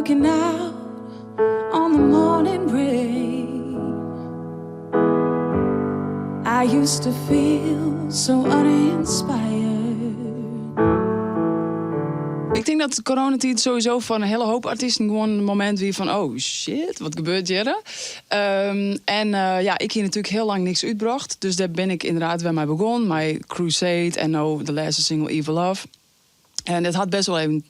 looking out on the morning rain. I used to feel so uninspired. Ik denk dat de coronatijd sowieso van een hele hoop artiesten gewoon een moment wie van oh shit, wat gebeurt hier? Ik hier natuurlijk heel lang niks uitbracht. Dus daar ben ik inderdaad bij mij begonnen. Mijn Crusade en nou de laatste single Evil Love. En het had best wel even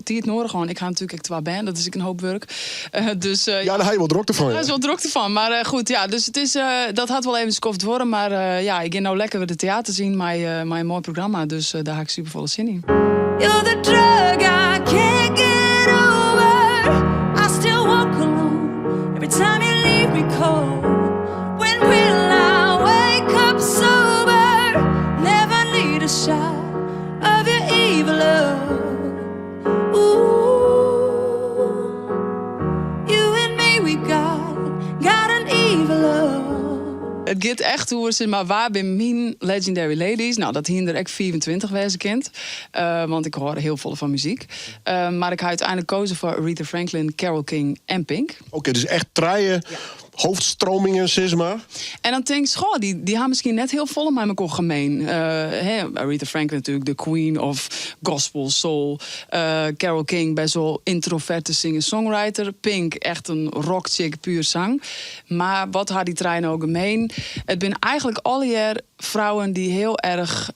tijd nodig. Gewoon. Ik ga natuurlijk echt twee band, dat is een hoop werk. Ja, daar ga je wel druk ervan. Ja, dat is wel druk ervan. Maar goed, ja, dus het is, dat had wel even skoft worden. Maar ik ga nou lekker weer de theater zien, mijn mooi programma. Dus daar ga ik super volle zin in. You're the drug I can't get over. I still walk alone every time you leave me cold. When will I wake up sober? Never need a shot of your evil love. Ooh, you and me, we got an evil love. Het gaat echt hoe ze maar waar bij mijn Legendary Ladies. Nou, dat hier er echt 24 wezen kent. Want ik hoor heel veel van muziek. Maar ik ga uiteindelijk kozen voor Aretha Franklin, Carole King en Pink. Oké, dus echt draaien. Hoofdstromingen, zeg maar. En dan denk ik, goh, die gaan misschien net heel vol met elkaar gemeen. Aretha Franklin natuurlijk, de queen of gospel, soul. Carole King, best wel introverte singer-songwriter. Pink, echt een rockchick, puur zang. Maar wat had die trein ook gemeen? Het zijn eigenlijk alle jaar vrouwen die heel erg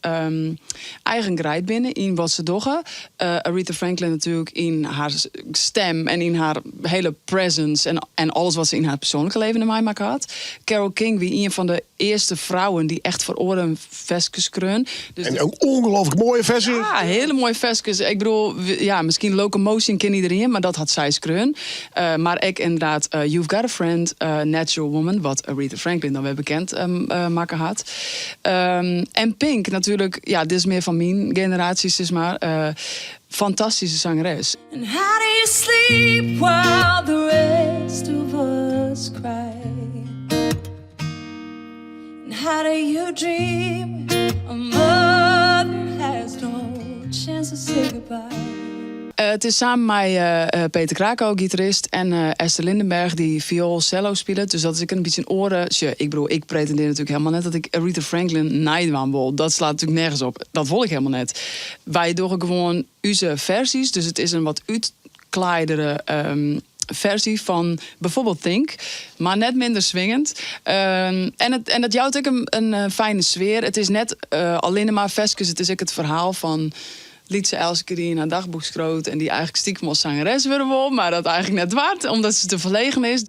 eigengereid binnen in wat ze doen. Aretha Franklin natuurlijk in haar stem en in haar hele presence en alles wat ze in haar persoonlijke leven in mij maken had. Carole King wie een van de eerste vrouwen die echt voor oren vestjes kreun. Dus en een ongelooflijk mooie versie. Ja, hele mooie vestjes. Ik bedoel, ja, misschien Locomotion ken iedereen, maar dat had zij skreun. Maar ik inderdaad, You've Got a Friend, Natural Woman, wat Aretha Franklin dan weer bekend maken had. En Pink natuurlijk, ja, dit is meer van mijn generatie, zeg maar. Fantastische zangeres. And how do you sleep while the rest of us cry? And how do you dream a mother has no chance to say goodbye? Het is samen met Peter Krako, gitarist, en Esther Lindenberg die viool cello spelen. Dus dat is een beetje een oren. Ik pretendeer natuurlijk helemaal net dat ik Aretha Franklin naaiwaan wil. Dat slaat natuurlijk nergens op. Dat wil ik helemaal net. Wij doen gewoon onze versies. Dus het is een wat uitkleidere versie van bijvoorbeeld Think, maar net minder swingend. En dat jouwt ook een fijne sfeer. Het is net alleen maar vestjes. Het is ook het verhaal van Lietse Elske die in haar dagboek schroot en die eigenlijk stiekem als zangeres wilde worden, maar dat eigenlijk net waard, omdat ze te verlegen is.